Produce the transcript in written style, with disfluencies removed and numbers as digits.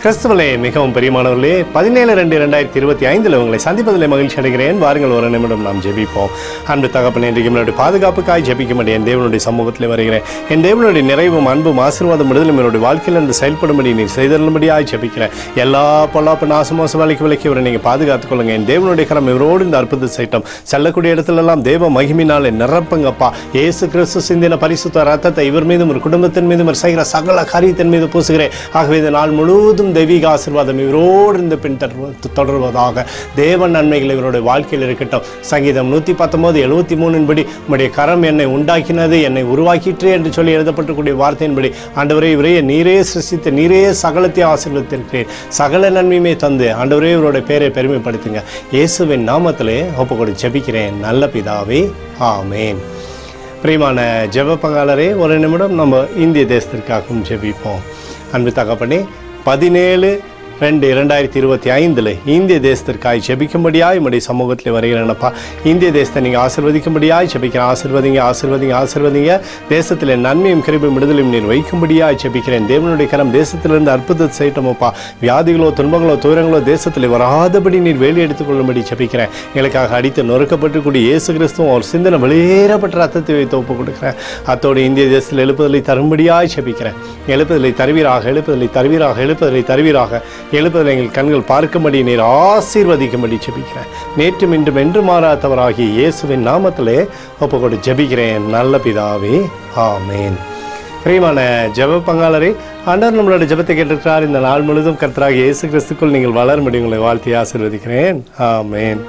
கிறிஸ்துவலே மிகவும் பெரியமானவர்களே, 17-2-2025 உங்களை சந்திப்பதில் மகிழ்ச்சி அடைகிறேன். வாருங்கள், ஒரு நிமிடம் நாம் ஜெபிப்போம். அன்பு தகப்பனே, இன்றைக்கு என்னுடைய பாதுகாப்புக்காய் ஜெபிக்கும்படி என் தேவனுடைய சமூகத்தில் வருகிறேன். என் தேவனுடைய நிறைவும் அன்பும் ஆசீர்வாதம் விடுதலும் என்னுடைய வாழ்க்கையில் இருந்து செயல்படும்படி நீர் செய்தருளும்படியாய் ஜெபிக்கிறேன். எல்லா பொல்லாப்பு நாசமோச வேலைக்கு விலக்கி இவரை நீங்கள் பாதுகாத்துக் கொள்ளுங்க. என் தேவனுடைய கரம் இவரோடு இந்த அற்புத சைட்டம் செல்லக்கூடிய இடத்துலெல்லாம் தேவ மகிமினாலே நிரப்புங்கப்பா. இயேசு கிறிஸ்து சிந்தின பரிசுத்த ரத்தத்தை இவர் மீதும் ஒரு குடும்பத்தின் மீதும் செய்கிற சகல காரியத்தின் மீது பூசுகிறேன். ஆகவே இந்த நாள் முழுவதும் தெய்வீக ஆசீர்வாதம் இவரோடு இந்த பின் தொடர்வதாக. தேவ நன்மைகள் இவருடைய வாழ்க்கையில் இருக்கட்டும். சங்கீதம் 119:73 படி உம்முடைய கரம் என்னை உண்டாக்கினது, என்னை உருவாக்கிற்று என்று சொல்லி எழுதப்பட்டிருக்கூடிய வார்த்தையின்படி ஆண்டவரே, இவரே நீரே சிருஷ்டித்து நீரே சகலத்தை ஆசீர்வதித்திருக்கிறேன். சகல நன்மையுமே தந்து ஆண்டவரே இவருடைய பேரை பெருமைப்படுத்துங்க. இயேசுவின் நாமத்திலே ஒப்புக்கொடு ஜெபிக்கிறேன் நல்ல பிதாவே, ஆமேன். பிரியமான ஜெப பங்காளரே, ஒரு நிமிடம் நம்ம இந்திய தேசத்திற்காகவும் ஜெபிப்போம். அன்பு தகப்பனே, 17-2-2025 இந்திய தேசத்திற்காய் ஜெபிக்கும்படியாய் உம்முடைய சமூகத்தில் வருகிறேனப்பா. இந்திய தேசத்தை நீங்கள் ஆசீர்வதிக்கும்படியாய் ஜெபிக்கிறேன். ஆசீர்வதிங்க. தேசத்தில் நன்மையும் கிருபையும் விடுதலையும் நீர் வைக்கும்படியாய் ஜெபிக்கிறேன். தேவனுடைய கரம் தேசத்திலிருந்து அற்புதத்தை செய்யட்டோமப்பா. வியாதிகளோ துன்பங்களோ துயரங்களோ தேசத்தில் வராதபடி நீர் வேலி எடுத்துக் கொள்ளும்படி ஜெபிக்கிறேன். எங்களுக்காக அடித்து நொறுக்கப்பட்டுக்கூடிய இயேசு கிறிஸ்துவும் ஒரு சிந்தனை வெளியேறப்பட்ட ரத்தத்தை வைத்து ஒப்புக் கொடுக்கிறேன். அத்தோடு இந்திய தேசத்தில் எழுப்புதலை தரும்படியாய் ஜெபிக்கிறேன். எழுப்புதலை தருவீராக, எழுப்புதலை எங்கள் கண்கள் பார்க்கும்படி நீர் ஆசீர்வதிக்கும்படி ஜெபிக்கிறேன். நேற்றும் இன்றும் என்று மாறாதவராகி இயேசுவின் நாமத்திலே ஒப்புக்கொடு ஜெபிக்கிறேன் நல்ல பிதாவே, ஆமேன். பிரியமான ஜெப பங்காளரை, ஆண்டவர் நம்மளோட ஜெபத்தை கேட்டிருக்கிறார். இந்த நாள் முழுவதும் கர்த்தராகிய இயேசு கிறிஸ்துக்குள் நீங்கள் வளரும்படி உங்களை வாழ்த்தி ஆசீர்வதிக்கிறேன். ஆமேன்.